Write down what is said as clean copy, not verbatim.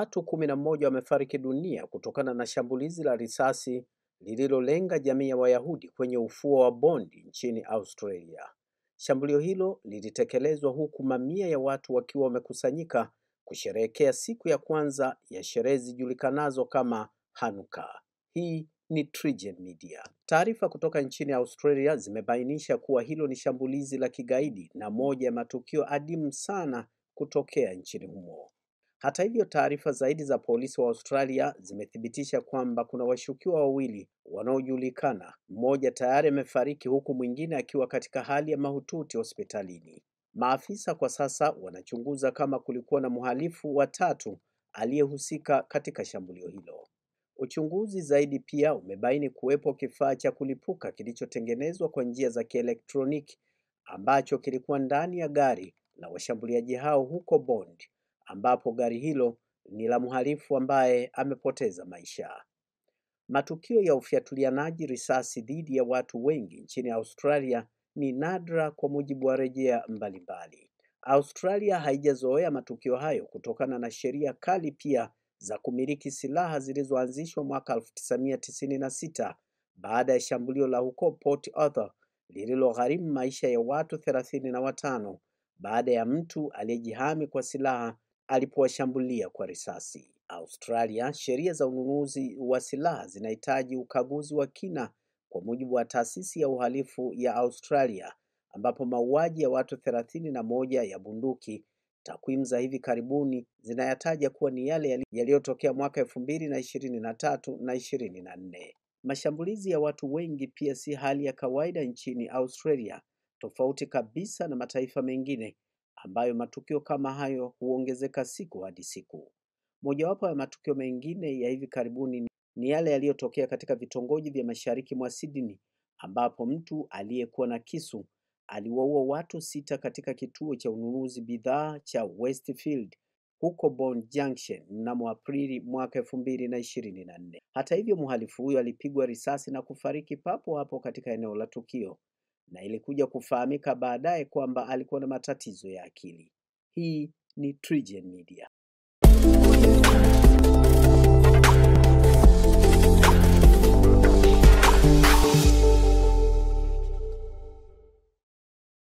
Watu 11 wamefariki dunia kutokana na shambulizi la risasi lililolenga jamii ya Wayahudi kwenye ufuo wa Bondi nchini Australia. Shambulio hilo lilitekelezwa huku mamia ya watu wakiwa wamekusanyika kusherehekea siku ya kwanza ya sherehe zijulikanazo kama Hanukkah. Hii ni TriGen Media. Taarifa kutoka nchini Australia zimebainisha kuwa hilo ni shambulizi la kigaidi na moja ya matukio adimu sana kutokea nchini humo. Hata hivyo, taarifa zaidi za polisi wa Australia zimethibitisha kwamba kuna washukiwa wawili wanaojulikana. Mmoja tayari amefariki huku mwingine akiwa katika hali ya mahututi hospitalini. Maafisa kwa sasa wanachunguza kama kulikuwa na mhalifu wa tatu aliyehusika katika shambulio hilo. Uchunguzi zaidi pia umebaini kuwepo kifaa cha kulipuka kilichotengenezwa kwa njia za kielektroniki ambacho kilikuwa ndani ya gari la washambuliaji hao huko Bondi, ambapo gari hilo ni la mhalifu ambaye amepoteza maisha. Matukio ya ufyatulianaji risasi dhidi ya watu wengi nchini Australia ni nadra kwa mujibu wa rejea mbalimbali. Australia haijazoea matukio hayo kutokana na sheria kali pia za kumiliki silaha zilizoanzishwa mwaka 1996 baada ya shambulio la huko Port Arthur lililogharimu maisha ya watu 35 baada ya mtu aliyejihami kwa silaha alipowashambulia kwa risasi. Australia, sheria za ununuzi wa silaha zinahitaji ukaguzi wa kina kwa mujibu wa taasisi ya uhalifu ya Australia, ambapo mauaji ya watu 31 ya bunduki, takwimu za hivi karibuni zinayataja kuwa ni yale yaliyotokea mwaka 2023 na 24. Mashambulizi ya watu wengi pia si hali ya kawaida nchini Australia, tofauti kabisa na mataifa mengine ambayo matukio kama hayo huongezeka siku hadi siku. Mojawapo ya matukio mengine ya hivi karibuni ni yale yaliyotokea katika vitongoji vya mashariki mwa Sydney, ambapo mtu aliyekuwa na kisu aliwaua watu 6 katika kituo cha ununuzi bidhaa cha Westfield huko Bondi Junction mnamo Aprili mwaka 2024. Hata hivyo, mhalifu huyo alipigwa risasi na kufariki papo hapo katika eneo la tukio, na ilikuja kufahamika baadaye kwamba alikuwa na matatizo ya akili. Hii ni TriGen Media.